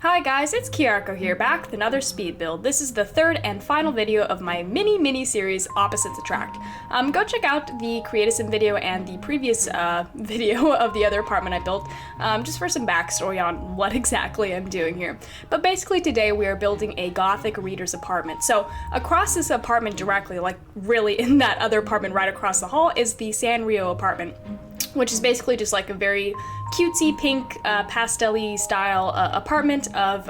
Hi guys, it's Kiyarko here, back with another speed build. This is the third and final video of my mini series, Opposites Attract. Go check out the Create a Sim video and the previous video of the other apartment I built, just for some backstory on what exactly I'm doing here. But basically today we are building a Gothic reader's apartment. So across this apartment directly, like really in that other apartment right across the hall, is the Sanrio apartment, which is basically just like a very cutesy pink pastel-y style apartment of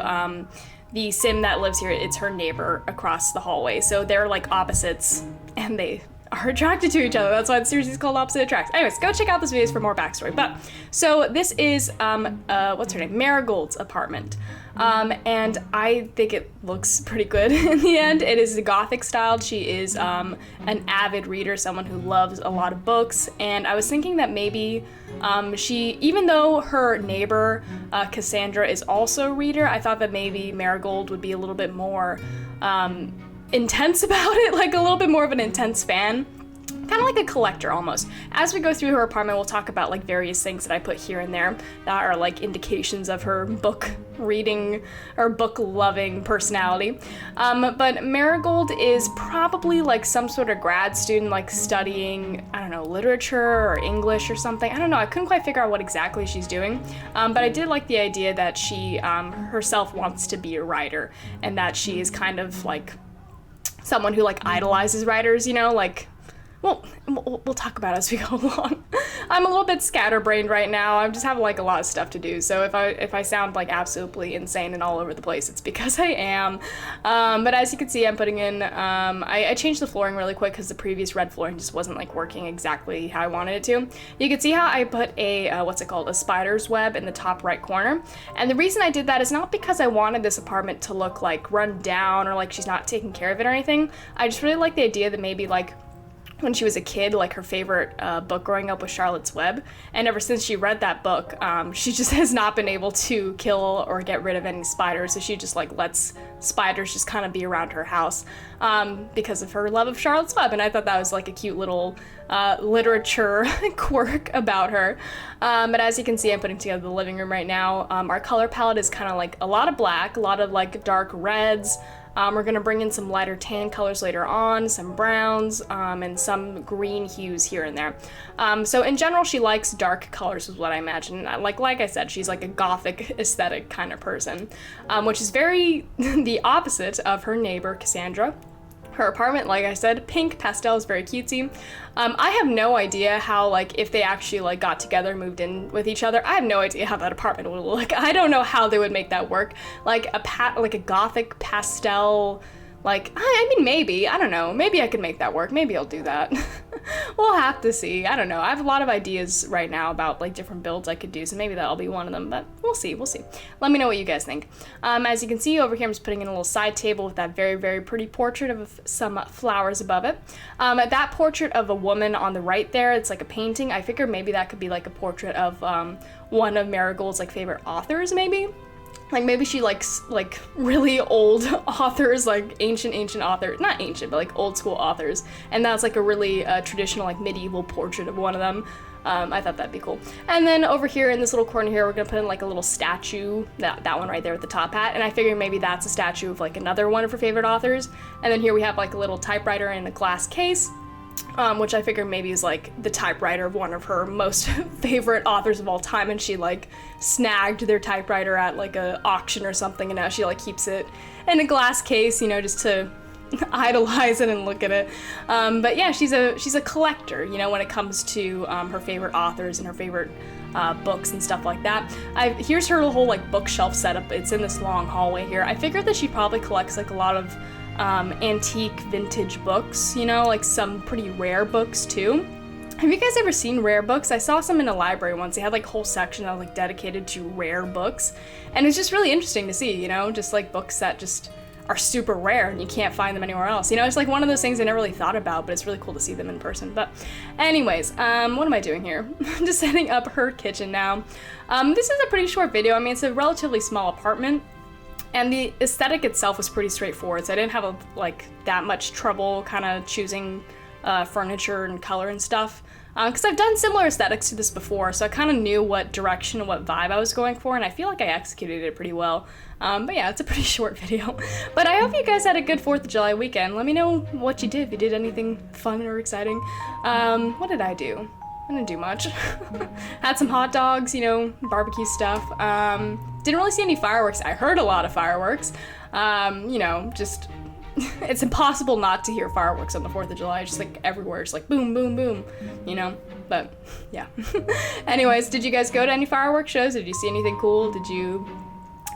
the sim that lives here. It's her neighbor across the hallway. So they're like opposites and they are attracted to each other. That's why the series is called Opposite Attracts. Anyways, go check out this video for more backstory. But so this is what's her name? Marigold's apartment. And I think it looks pretty good in the end. It is Gothic styled. She is an avid reader, someone who loves a lot of books. And I was thinking that maybe she, even though her neighbor Cassandra is also a reader, I thought that maybe Marigold would be a little bit more intense about it, like a little bit more of an intense fan. Kind of like a collector almost. As we go through her apartment, we'll talk about like various things that I put here and there that are like indications of her book reading or book loving personality. But Marigold is probably like some sort of grad student, like studying, I don't know, literature or English or something. I don't know, I couldn't quite figure out what exactly she's doing. But I did like the idea that she herself wants to be a writer and that she is kind of like someone who like idolizes writers, you know, like, well, we'll talk about it as we go along. I'm a little bit scatterbrained right now. I just have like a lot of stuff to do. So if I sound like absolutely insane and all over the place, it's because I am. But as you can see, I'm putting in, I changed the flooring really quick because the previous red flooring just wasn't like working exactly how I wanted it to. You can see how I put a, what's it called? A spider's web in the top right corner. And the reason I did that is not because I wanted this apartment to look like run down or like she's not taking care of it or anything. I just really like the idea that maybe like when she was a kid, like her favorite book growing up was Charlotte's Web, and ever since she read that book, she just has not been able to kill or get rid of any spiders, so she just like lets spiders just kind of be around her house because of her love of Charlotte's Web, and I thought that was like a cute little literature quirk about her. But as you can see, I'm putting together the living room right now. Our color palette is kind of like a lot of black, a lot of like dark reds. We're gonna bring in some lighter tan colors later on, some browns, and some green hues here and there. So in general, she likes dark colors is what I imagine. Like I said, she's like a Gothic aesthetic kind of person, which is very the opposite of her neighbor, Cassandra. Her apartment, like I said, pink pastel, is very cutesy. I have no idea how, like, if they actually like got together, moved in with each other, I have no idea how that apartment would look. I don't know how they would make that work. Like a Gothic pastel, like, I mean, maybe, I don't know, maybe I could make that work. Maybe I'll do that. We'll have to see. I don't know. I have a lot of ideas right now about like different builds I could do, so maybe that'll be one of them, but we'll see. Let me know what you guys think. As you can see over here, I'm just putting in a little side table with that very pretty portrait of some flowers above it. That portrait of a woman on the right there, it's like a painting. I figured maybe that could be like a portrait of one of Marigold's like favorite authors, maybe. Like maybe she likes like really old authors, like ancient authors, not ancient, but like old school authors. And that's like a really traditional like medieval portrait of one of them. I thought that'd be cool. And then over here in this little corner here, we're gonna put in like a little statue, that one right there with the top hat. And I figured maybe that's a statue of like another one of her favorite authors. And then here we have like a little typewriter in a glass case. Which I figure maybe is like the typewriter of one of her most favorite authors of all time, and she like snagged their typewriter at like a auction or something, and now she like keeps it in a glass case, you know, just to idolize it and look at it. But yeah, she's a collector, you know, when it comes to her favorite authors and her favorite books and stuff like that. Here's her whole like bookshelf setup. It's in this long hallway here. I figured that she probably collects like a lot of antique vintage books, you know, like some pretty rare books too. Have you guys ever seen rare books? I saw some in a library once. They had like a whole section that was like dedicated to rare books, and it's just really interesting to see, you know, just like books that just are super rare and you can't find them anywhere else. You know, it's like one of those things I never really thought about, but it's really cool to see them in person. But anyways, what am I doing here? Just setting up her kitchen now. This is a pretty short video. I mean, it's a relatively small apartment. And the aesthetic itself was pretty straightforward, so I didn't have like that much trouble kind of choosing furniture and color and stuff. because I've done similar aesthetics to this before, so I kind of knew what direction and what vibe I was going for, and I feel like I executed it pretty well. But yeah, it's a pretty short video. But I hope you guys had a good 4th of July weekend. Let me know what you did, if you did anything fun or exciting. What did I do? I didn't do much. Had some hot dogs, you know, barbecue stuff. Didn't really see any fireworks. I heard a lot of fireworks. You know, just, it's impossible not to hear fireworks on the 4th of July, just like everywhere, just like boom, boom, boom, you know, but yeah. Anyways, did you guys go to any fireworks shows? Did you see anything cool? Did you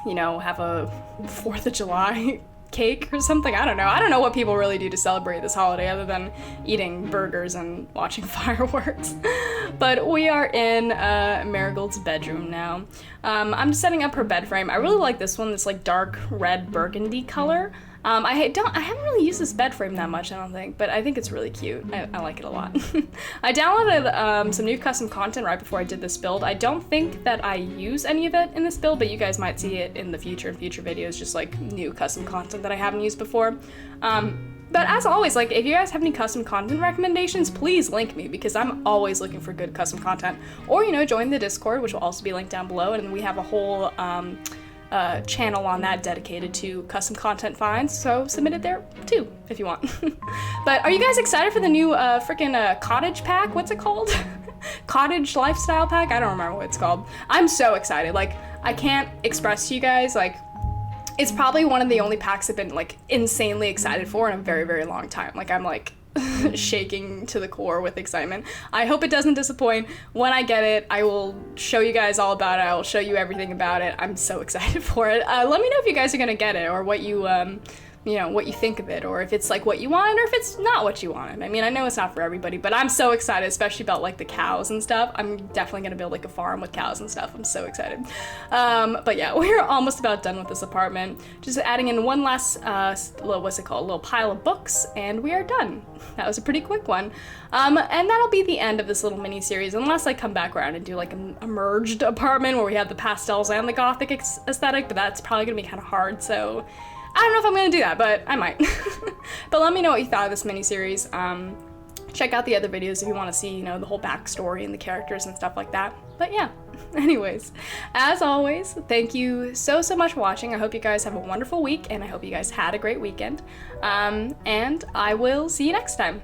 know, have a 4th of July cake or something? I don't know. I don't know what people really do to celebrate this holiday other than eating burgers and watching fireworks. But we are in Marigold's bedroom now. I'm setting up her bed frame. I really like this one, this like dark red burgundy color. I haven't really used this bed frame that much, I don't think, but I think it's really cute. I like it a lot. I downloaded some new custom content right before I did this build. I don't think that I use any of it in this build, but you guys might see it in the future, videos, just like new custom content that I haven't used before. But as always, like, if you guys have any custom content recommendations, please link me, because I'm always looking for good custom content. Or, you know, join the Discord, which will also be linked down below, and we have a whole channel on that dedicated to custom content finds, so submit it there too if you want. But are you guys excited for the new freaking cottage pack? What's it called? Cottage lifestyle pack? I don't remember what it's called. I'm so excited. Like, I can't express to you guys, like, it's probably one of the only packs I've been like insanely excited for in a very, very long time. Like, I'm like shaking to the core with excitement. I hope it doesn't disappoint. When I get it, I will show you guys all about it. I will show you everything about it. I'm so excited for it. Let me know if you guys are gonna get it, or what you you know, what you think of it, or if it's like what you want, or if it's not what you want. I mean, I know it's not for everybody, but I'm so excited, especially about like the cows and stuff. I'm definitely gonna build like a farm with cows and stuff. I'm so excited. But yeah, we're almost about done with this apartment. Just adding in one last, what's it called? A little pile of books, and we are done. That was a pretty quick one. And that'll be the end of this little mini series, unless I come back around and do like a merged apartment where we have the pastels and the Gothic aesthetic, but that's probably gonna be kind of hard, so I don't know if I'm gonna do that, but I might. But let me know what you thought of this miniseries. Check out the other videos if you want to see, you know, the whole backstory and the characters and stuff like that. But yeah, anyways, as always, thank you so much for watching. I hope you guys have a wonderful week, and I hope you guys had a great weekend. And I will see you next time.